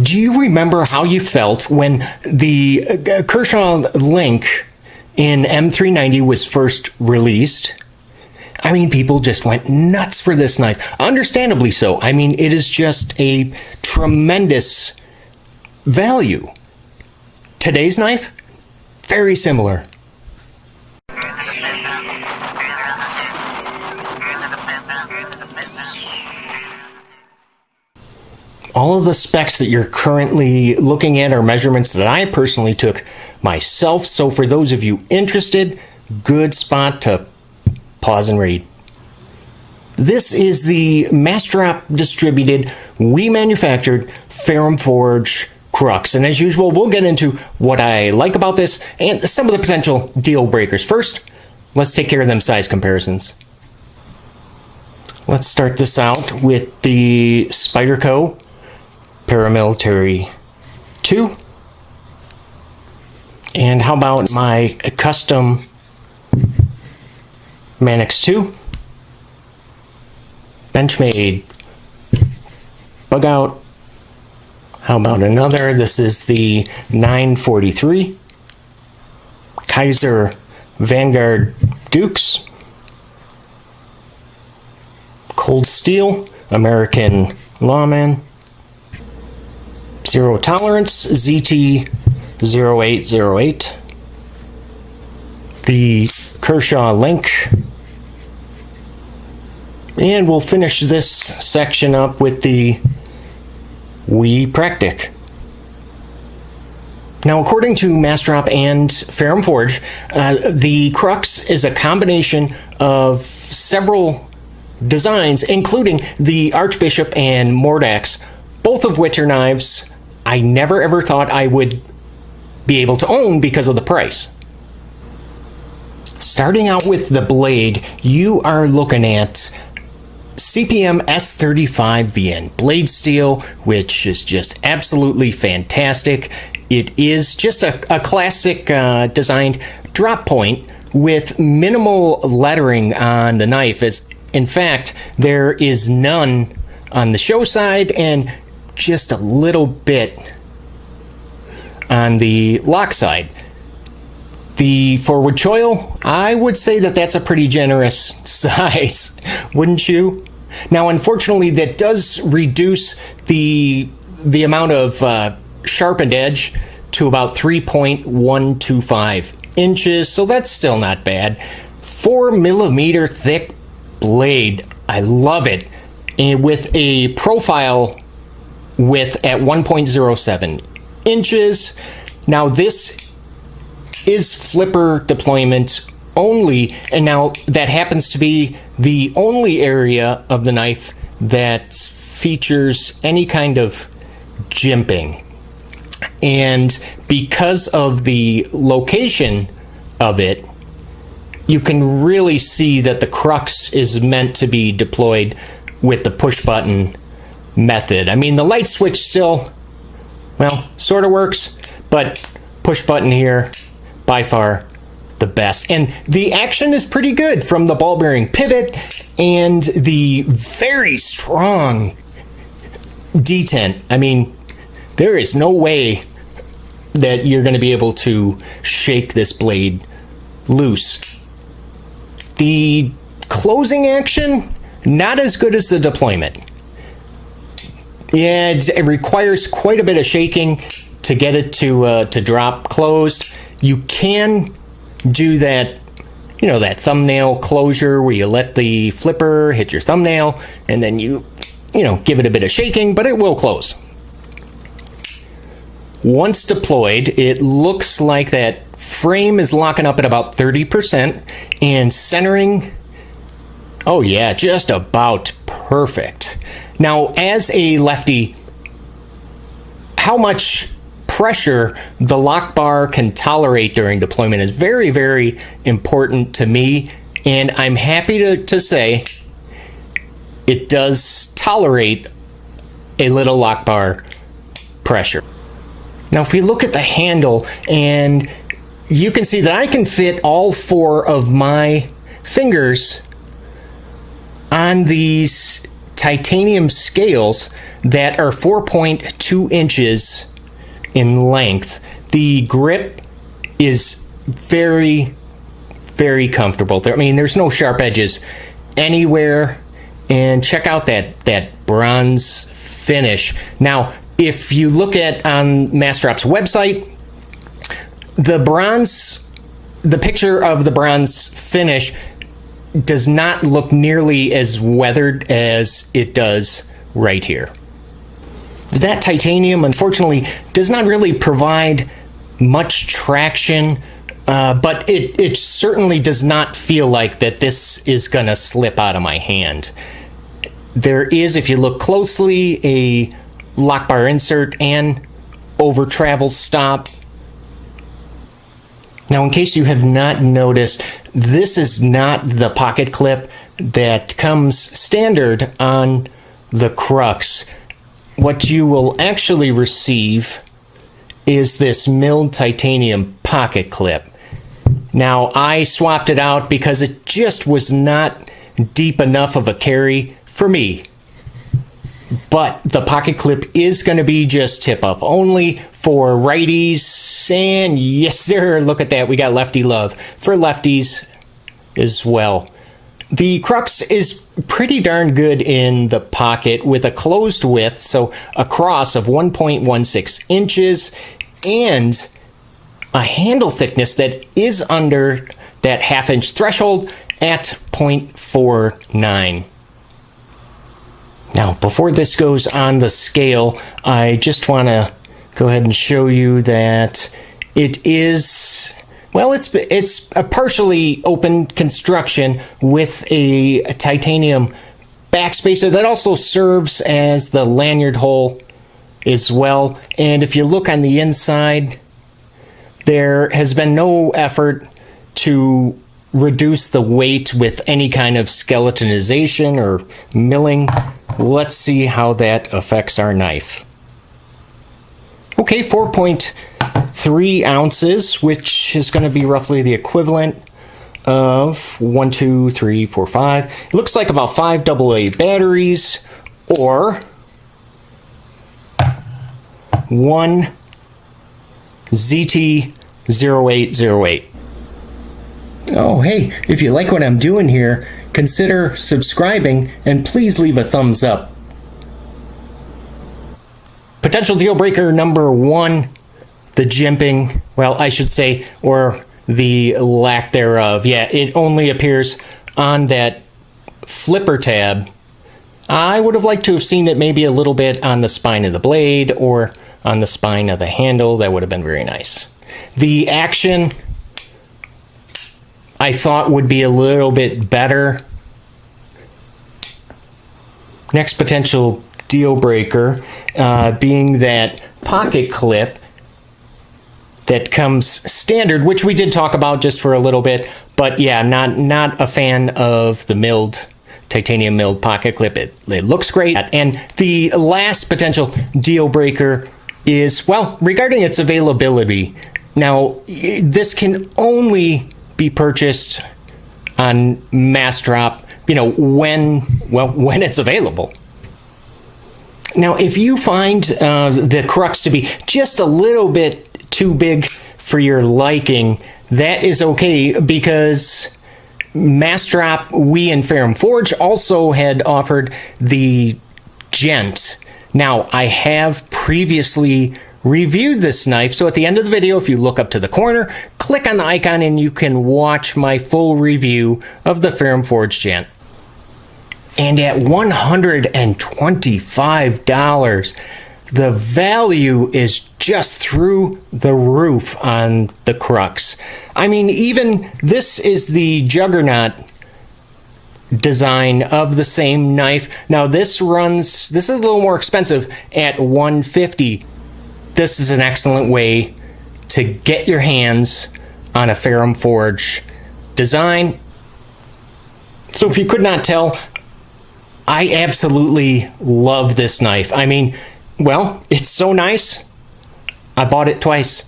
Do you remember how you felt when the Kershaw Link in M390 was first released? I mean, people just went nuts for this knife. Understandably so. I mean, it is just a tremendous value. Today's knife, very similar. All of the specs that you're currently looking at are measurements that I personally took myself. So for those of you interested, good spot to pause and read. This is the Massdrop distributed, we manufactured Ferrum Forge Crux. And as usual, we'll get into what I like about this and some of the potential deal breakers. First, let's take care of them size comparisons. Let's start this out with the Spyderco Paramilitary 2. And how about my custom Manix 2? Benchmade bug out. How about another? This is the 943 Kaiser Vanguard Dukes. Cold Steel American Lawman. Zero Tolerance ZT 0808. The Kershaw Link. And we'll finish this section up with the WE Crux. Now, according to Massdrop and Ferrum Forge, the Crux is a combination of several designs, including the Archbishop and Mordax, both of which are knives I never ever thought I would be able to own because of the price. Starting out with the blade, you are looking at CPM S35VN blade steel, which is just absolutely fantastic. It is just a classic designed drop point with minimal lettering on the knife. In fact, there is none on the show side and just a little bit on the lock side. The forward choil, I would say that that's a pretty generous size, wouldn't you? Now, unfortunately, that does reduce the amount of sharpened edge to about 3.125 inches, so that's still not bad. 4mm thick blade, I love it, and with a profile width at 1.07 inches. Now, this is flipper deployment only, and now that happens to be the only area of the knife that features any kind of jimping. And because of the location of it, you can really see that the Crux is meant to be deployed with the push button method. I mean, the light switch still, well, sort of works, but push button here, by far the best. And the action is pretty good from the ball bearing pivot and the very strong detent. I mean, there is no way that you're going to be able to shake this blade loose. The closing action, not as good as the deployment. Yeah, it requires quite a bit of shaking to get it to drop closed. You can do that, you know, that thumbnail closure where you let the flipper hit your thumbnail and then you know, give it a bit of shaking, but it will close. Once deployed, it looks like that frame is locking up at about 30% and centering, oh yeah, just about perfect. Now, as a lefty, how much pressure the lock bar can tolerate during deployment is very, very important to me, and I'm happy to say it does tolerate a little lock bar pressure. Now, if we look at the handle, and you can see that I can fit all 4 of my fingers on these titanium scales that are 4.2 inches in length. The grip is very, very comfortable. I mean, there's no sharp edges anywhere. And check out that bronze finish. Now, if you look at on Massdrop's website, the picture of the bronze finish does not look nearly as weathered as it does right here. That titanium, unfortunately, does not really provide much traction, but it certainly does not feel like that this is gonna slip out of my hand. There is, if you look closely, a lock bar insert and over travel stop. Now, in case you have not noticed, this is not the pocket clip that comes standard on the Crux. What you will actually receive is this milled titanium pocket clip. Now, I swapped it out because it just was not deep enough of a carry for me. But the pocket clip is going to be just tip up only for righties, and yes sir, look at that, we got lefty love for lefties as well. The Crux is pretty darn good in the pocket with a closed width, so a cross of 1.16 inches, and a handle thickness that is under that half-inch threshold at 0.49. Now, before this goes on the scale, I just want to go ahead and show you that it is, well, it's a partially open construction with a titanium backspacer that also serves as the lanyard hole as well. And if you look on the inside, there has been no effort to reduce the weight with any kind of skeletonization or milling. Let's see how that affects our knife. Okay, 4.3 ounces, which is going to be roughly the equivalent of 1, 2, 3, 4, 5. It looks like about 5 AA batteries, or 1 ZT0808. Oh, hey, if you like what I'm doing here, consider subscribing and please leave a thumbs up. Potential deal breaker number 1, the jimping, well, I should say, or the lack thereof. Yeah, it only appears on that flipper tab. I would have liked to have seen it maybe a little bit on the spine of the blade or on the spine of the handle. That would have been very nice. The action, I thought, would be a little bit better. Next potential deal breaker being that pocket clip that comes standard, which we did talk about just for a little bit, but yeah, not a fan of the milled, titanium milled pocket clip. It looks great. And the last potential deal breaker is, well, regarding its availability. Now, this can only be purchased on Massdrop, you know, when it's available. Now, if you find the Crux to be just a little bit too big for your liking, that is okay, because Massdrop WE and Ferrum Forge also had offered the Gent. Now, I have previously reviewed this knife, so at the end of the video, if you look up to the corner, click on the icon and you can watch my full review of the Ferrum Forge Gent. And at $125, the value is just through the roof on the Crux. I mean, even this is the Juggernaut design of the same knife. Now, this is a little more expensive at $150. This is an excellent way to get your hands on a Ferrum Forge design. So if you could not tell, I absolutely love this knife. I mean, well, it's so nice, I bought it twice.